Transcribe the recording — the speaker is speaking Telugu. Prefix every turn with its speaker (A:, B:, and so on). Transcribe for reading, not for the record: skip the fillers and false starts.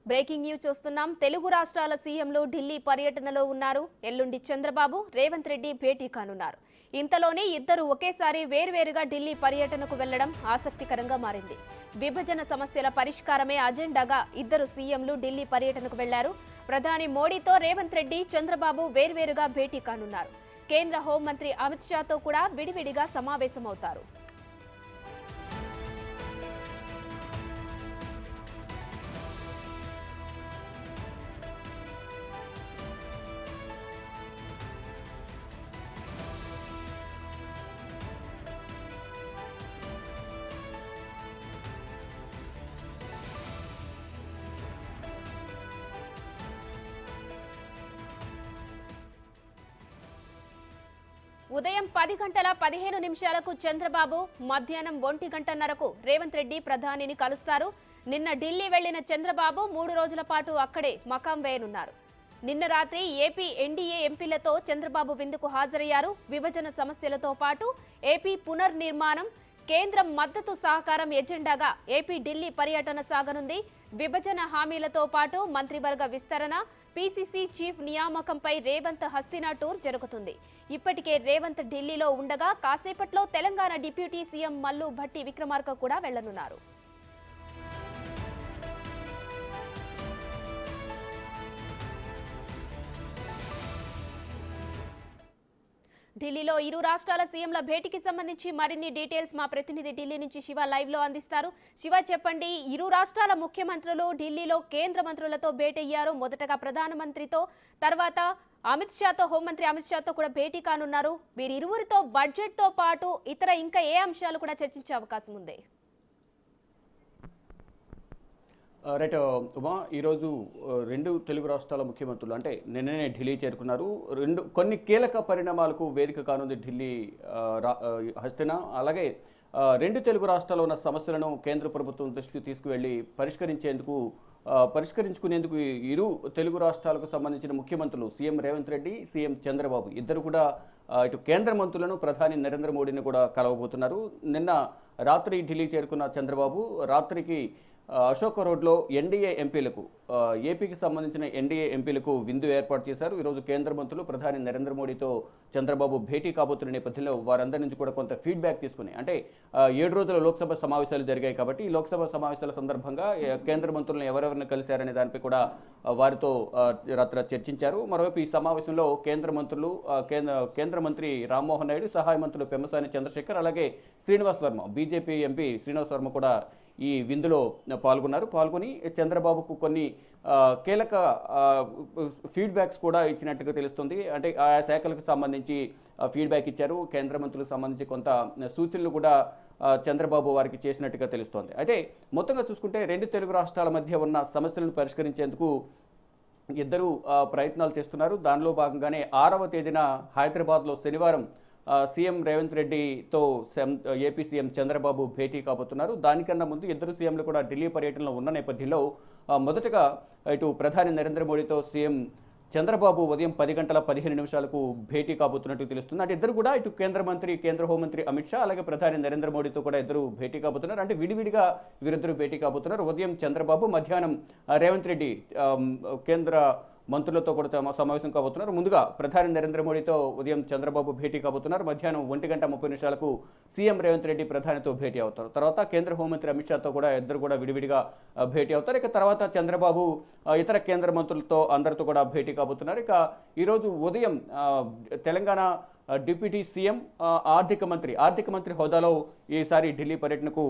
A: బ్రేకింగ్ న్యూస్ చూస్తున్నాం. తెలుగు రాష్ట్రాల సీఎంలు ఢిల్లీ పర్యటనలో ఉన్నారు. ఎల్లుండి చంద్రబాబు, రేవంత్ రెడ్డి భేటీ కానున్నారు. ఇంతలోనే ఇద్దరు ఒకేసారి వేర్వేరుగా ఢిల్లీ పర్యటనకు వెళ్లడం ఆసక్తికరంగా మారింది. విభజన సమస్యల పరిష్కారమే అజెండాగా ఇద్దరు సీఎంలు ఢిల్లీ పర్యటనకు వెళ్లారు. ప్రధాని మోడీతో రేవంత్ రెడ్డి, చంద్రబాబు వేర్వేరుగా భేటీ కానున్నారు. కేంద్ర హోంమంత్రి అమిత్ షాతో కూడా విడివిడిగా సమావేశమవుతారు. ఉదయం 10 గంటల 15 నిమిషాలకు చంద్రబాబు, మధ్యాహ్నం 1 గంటన్నరకు రేవంత్ రెడ్డి ప్రధానిని కలుస్తారు. నిన్న ఢిల్లీ వెళ్లిన చంద్రబాబు 3 రోజుల పాటు అక్కడే మకాం వేయనున్నారు. నిన్న రాత్రి ఏపీ ఎన్డీఏ ఎంపీలతో చంద్రబాబు విందుకు హాజరయ్యారు. విభజన సమస్యలతో పాటు ఏపీ పునర్నిర్మాణం, కేంద్రం మద్దతు సహకారం ఎజెండాగా ఏపీ ఢిల్లీ పర్యటన సాగనుంది. విభజన హామీలతో పాటు మంత్రివర్గ విస్తరణ, పీసీసీ చీఫ్ నియామకంపై రేవంత్ హస్తినా టూర్ జరుగుతుంది. ఇప్పటికే రేవంత్ ఢిల్లీలో ఉండగా కాసేపట్లో తెలంగాణ డిప్యూటీ సీఎం మల్లు భట్టి విక్రమార్క కూడా వెళ్లనున్నారు. ఢిల్లీలో ఇరు రాష్ట్రాల సీఎంల భేటీకి సంబంధించి మరిన్ని డీటెయిల్స్ మా ప్రతినిధి ఢిల్లీ నుంచి శివ లైవ్ లో అందిస్తారు. శివ, చెప్పండి, ఇరు రాష్ట్రాల ముఖ్యమంత్రులు ఢిల్లీలో కేంద్ర మంత్రులతో భేటీ అయ్యారు. మొదటగా ప్రధానమంత్రితో, తర్వాత అమిత్ షాతో, హోంమంత్రి అమిత్ షాతో కూడా భేటీ కానున్నారు. వీరిరువురితో బడ్జెట్ తో పాటు ఇతర ఇంకా ఏ అంశాలు కూడా చర్చించే అవకాశం ఉంది?
B: రైట్ ఉమా, ఈరోజు రెండు తెలుగు రాష్ట్రాల ముఖ్యమంత్రులు అంటే నిన్ననే ఢిల్లీ చేరుకున్నారు. కొన్ని కీలక పరిణామాలకు వేదిక కానుంది ఢిల్లీ హస్తినా. అలాగే రెండు తెలుగు రాష్ట్రాల్లో ఉన్న సమస్యలను కేంద్ర ప్రభుత్వం దృష్టికి తీసుకువెళ్ళి పరిష్కరించుకునేందుకు ఇరు తెలుగు రాష్ట్రాలకు సంబంధించిన ముఖ్యమంత్రులు సీఎం రేవంత్ రెడ్డి, సీఎం చంద్రబాబు ఇద్దరు కూడా ఇటు కేంద్ర మంత్రులను, ప్రధాని నరేంద్ర మోడీని కూడా కలవబోతున్నారు. నిన్న రాత్రి ఢిల్లీ చేరుకున్న చంద్రబాబు రాత్రికి అశోక్ రోడ్లో ఎన్డీఏ ఎంపీలకు, ఏపీకి సంబంధించిన ఎన్డీఏ ఎంపీలకు విందు ఏర్పాటు చేశారు. ఈరోజు కేంద్ర మంత్రులు ప్రధాని నరేంద్ర మోడీతో చంద్రబాబు భేటీ కాబోతున్న నేపథ్యంలో వారందరి నుంచి కూడా కొంత ఫీడ్బ్యాక్ తీసుకుని, అంటే 7 రోజుల లోక్సభ సమావేశాలు జరిగాయి కాబట్టి ఈ లోక్సభ సమావేశాల సందర్భంగా కేంద్ర మంత్రులను ఎవరెవరిని కలిశారనే దానిపై కూడా వారితో రాత్రి చర్చించారు. మరోవైపు ఈ సమావేశంలో కేంద్ర మంత్రులు, కేంద్ర మంత్రి రామ్మోహన్ నాయుడు, సహాయ మంత్రులు పెమ్మసాని చంద్రశేఖర్, అలాగే శ్రీనివాస్ వర్మ, బీజేపీ ఎంపీ శ్రీనివాస్ వర్మ కూడా ఈ విందులో పాల్గొని చంద్రబాబుకు కొన్ని కీలక ఫీడ్బ్యాక్స్ కూడా ఇచ్చినట్టుగా తెలుస్తుంది. అంటే ఆయా శాఖలకు సంబంధించి ఫీడ్బ్యాక్ ఇచ్చారు. కేంద్ర మంత్రులకు సంబంధించి కొంత సూచనలు కూడా చంద్రబాబు వారికి చేసినట్టుగా తెలుస్తోంది. అయితే మొత్తంగా చూసుకుంటే రెండు తెలుగు రాష్ట్రాల మధ్య ఉన్న సమస్యలను పరిష్కరించేందుకు ఇద్దరు ప్రయత్నాలు చేస్తున్నారు. దానిలో భాగంగానే 6వ తేదీన హైదరాబాద్లో శనివారం సీఎం రేవంత్ రెడ్డితో ఏపీ సీఎం చంద్రబాబు భేటీ కాబోతున్నారు. దానికన్నా ముందు ఇద్దరు సీఎంలు కూడా ఢిల్లీ పర్యటనలో ఉన్న నేపథ్యంలో మొదటగా ఇటు ప్రధాని నరేంద్ర మోడీతో సీఎం చంద్రబాబు ఉదయం 10 గంటల 15 నిమిషాలకు భేటీ కాబోతున్నట్టు తెలుస్తుంది. అంటే ఇద్దరు కూడా ఇటు కేంద్ర హోంమంత్రి అమిత్ షా, అలాగే ప్రధాని నరేంద్ర మోడీతో కూడా ఇద్దరు భేటీ కాబోతున్నారు. అంటే విడివిడిగా వీరిద్దరు భేటీ కాబోతున్నారు. ఉదయం చంద్రబాబు, మధ్యాహ్నం రేవంత్ రెడ్డి కేంద్ర మంత్రులతో కూడా సమావేశం కాబోతున్నారు. ముందుగా ప్రధాని నరేంద్ర మోడీతో ఉదయం చంద్రబాబు భేటీ కాబోతున్నారు. మధ్యాహ్నం 1 గంట 30 నిమిషాలకు సీఎం రేవంత్ రెడ్డి ప్రధానితో భేటీ అవుతారు. తర్వాత కేంద్ర హోంమంత్రి అమిత్ షాతో కూడా ఇద్దరు కూడా విడివిడిగా భేటీ అవుతారు. ఇక తర్వాత చంద్రబాబు ఇతర కేంద్ర మంత్రులతో అందరితో కూడా భేటీ కాబోతున్నారు. ఇక ఈరోజు ఉదయం తెలంగాణ డిప్యూటీ సీఎం ఆర్థిక మంత్రి హోదాలో ఈసారి ఢిల్లీ పర్యటనకు